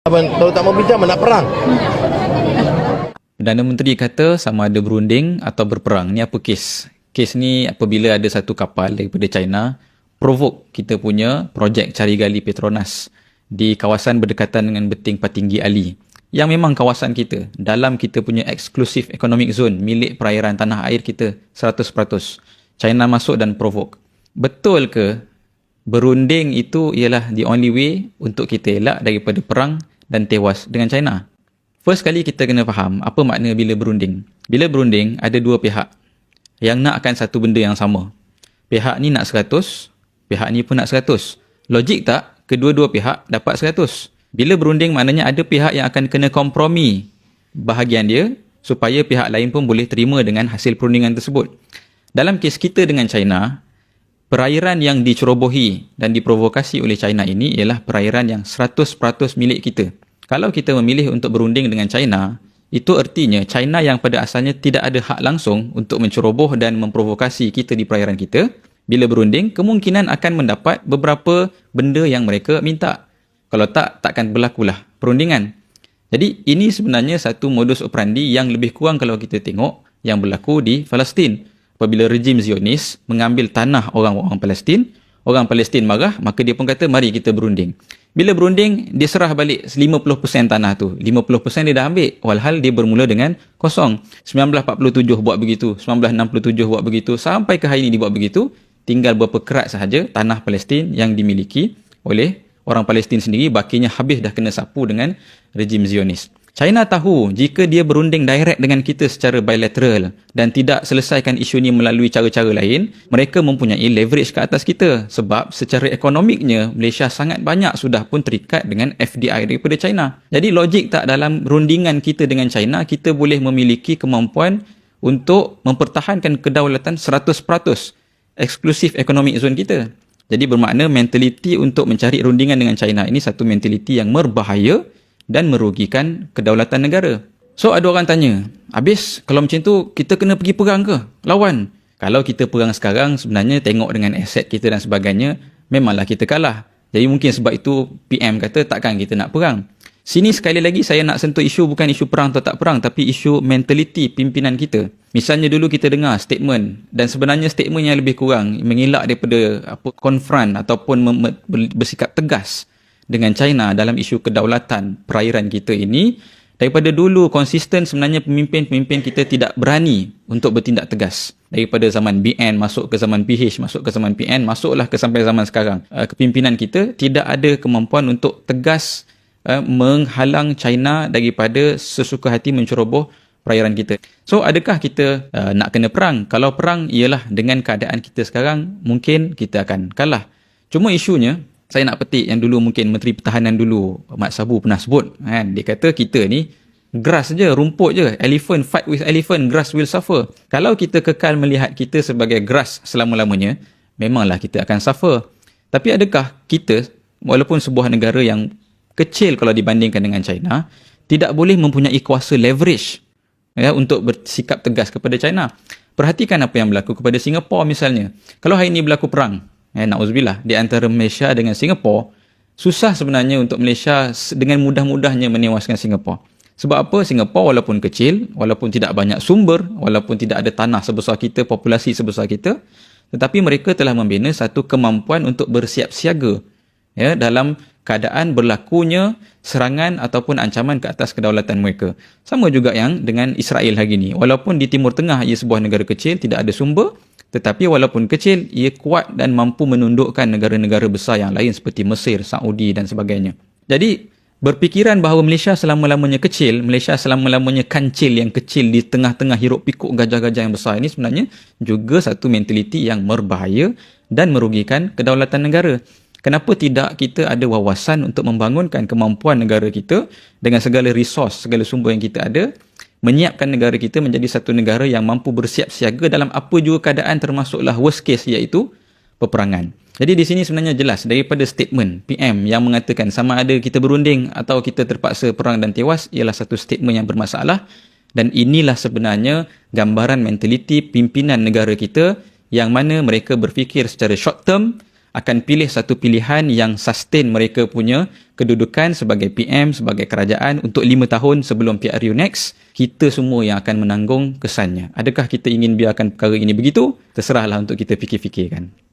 Kalau tak mau bincang, nak perang. Perdana Menteri kata sama ada berunding atau berperang. Ni apa kes? Kes ni apabila ada satu kapal daripada China provoke kita punya projek cari gali Petronas di kawasan berdekatan dengan beting Patinggi Ali. Yang memang kawasan kita, dalam kita punya exclusive economic zone milik perairan tanah air kita 100%. China masuk dan provoke. Betul ke berunding itu ialah the only way untuk kita elak daripada perang dan tewas dengan China? First kali kita kena faham apa makna bila berunding. Bila berunding, ada dua pihak yang nakkan satu benda yang sama. Pihak ni nak 100, pihak ni pun nak 100. Logik tak? Kedua-dua pihak dapat 100. Bila berunding maknanya ada pihak yang akan kena kompromi bahagian dia supaya pihak lain pun boleh terima dengan hasil perundingan tersebut. Dalam kes kita dengan China, perairan yang dicerobohi dan diprovokasi oleh China ini ialah perairan yang 100% milik kita. Kalau kita memilih untuk berunding dengan China, itu artinya China yang pada asalnya tidak ada hak langsung untuk menceroboh dan memprovokasi kita di perairan kita, bila berunding, kemungkinan akan mendapat beberapa benda yang mereka minta. Kalau tak, takkan berlakulah perundingan. Jadi, ini sebenarnya satu modus operandi yang lebih kurang kalau kita tengok yang berlaku di Palestin. Apabila rejim Zionis mengambil tanah orang-orang Palestin, orang Palestin marah, maka dia pun kata, mari kita berunding. Bila berunding, dia serah balik 50% tanah tu. 50% dia dah ambil. Walhal dia bermula dengan kosong. 1947 buat begitu. 1967 buat begitu. Sampai ke hari ini dibuat begitu. Tinggal berapa kerat sahaja tanah Palestin yang dimiliki oleh orang Palestin sendiri. Bakinya habis dah kena sapu dengan rejim Zionis. China tahu jika dia berunding direct dengan kita secara bilateral dan tidak selesaikan isu ni melalui cara-cara lain, mereka mempunyai leverage ke atas kita. Sebab secara ekonomiknya, Malaysia sangat banyak sudah pun terikat dengan FDI daripada China. Jadi logik tak dalam rundingan kita dengan China, kita boleh memiliki kemampuan untuk mempertahankan kedaulatan 100% eksklusif economic zone kita. Jadi bermakna mentaliti untuk mencari rundingan dengan China ini satu mentaliti yang berbahaya dan merugikan kedaulatan negara. So ada orang tanya, habis kalau macam tu kita kena pergi perang ke? Lawan. Kalau kita perang sekarang, sebenarnya tengok dengan aset kita dan sebagainya, memanglah kita kalah. Jadi mungkin sebab itu PM kata takkan kita nak perang. Sini sekali lagi saya nak sentuh isu bukan isu perang atau tak perang, tapi isu mentaliti pimpinan kita. Misalnya dulu kita dengar statement, dan sebenarnya statement yang lebih kurang mengelak daripada confront ataupun bersikap tegas dengan China dalam isu kedaulatan perairan kita ini. Daripada dulu konsisten sebenarnya pemimpin-pemimpin kita tidak berani untuk bertindak tegas. Daripada zaman BN masuk ke zaman PH, masuk ke zaman PN, masuklah ke sampai zaman sekarang. Kepimpinan kita tidak ada kemampuan untuk tegas menghalang China daripada sesuka hati menceroboh perairan kita. So adakah kita nak kena perang? Kalau perang ialah dengan keadaan kita sekarang, mungkin kita akan kalah. Cuma isunya, saya nak petik yang dulu mungkin Menteri Pertahanan dulu, Mat Sabu pernah sebut. Kan? Dia kata kita ni grass je, rumput je. Elephant fight with elephant, grass will suffer. Kalau kita kekal melihat kita sebagai grass selama-lamanya, memanglah kita akan suffer. Tapi adakah kita, walaupun sebuah negara yang kecil kalau dibandingkan dengan China, tidak boleh mempunyai kuasa leverage untuk bersikap tegas kepada China? Perhatikan apa yang berlaku kepada Singapura misalnya. Kalau hari ini berlaku perang, na'udzubillah, di antara Malaysia dengan Singapura, susah sebenarnya untuk Malaysia dengan mudah-mudahnya menewaskan Singapura. Sebab apa? Singapura walaupun kecil, walaupun tidak banyak sumber, walaupun tidak ada tanah sebesar kita, populasi sebesar kita, tetapi mereka telah membina satu kemampuan untuk bersiap siaga dalam keadaan berlakunya serangan ataupun ancaman ke atas kedaulatan mereka. Sama juga yang dengan Israel hari ini. Walaupun di Timur Tengah ia sebuah negara kecil, tidak ada sumber, tetapi walaupun kecil, ia kuat dan mampu menundukkan negara-negara besar yang lain seperti Mesir, Saudi dan sebagainya. Jadi, berfikiran bahawa Malaysia selama-lamanya kecil, Malaysia selama-lamanya kancil yang kecil di tengah-tengah hiruk pikuk gajah-gajah yang besar ini sebenarnya juga satu mentaliti yang berbahaya dan merugikan kedaulatan negara. Kenapa tidak kita ada wawasan untuk membangunkan kemampuan negara kita dengan segala resource, segala sumber yang kita ada, menyiapkan negara kita menjadi satu negara yang mampu bersiap siaga dalam apa juga keadaan, termasuklah worst case iaitu peperangan. Jadi di sini sebenarnya jelas daripada statement PM yang mengatakan sama ada kita berunding atau kita terpaksa perang dan tewas ialah satu statement yang bermasalah, dan inilah sebenarnya gambaran mentaliti pimpinan negara kita yang mana mereka berfikir secara short term, akan pilih satu pilihan yang sustain mereka punya kedudukan sebagai PM, sebagai kerajaan untuk 5 tahun sebelum PRU next. Kita semua yang akan menanggung kesannya. Adakah kita ingin biarkan perkara ini begitu? Terserahlah untuk kita fikir-fikirkan.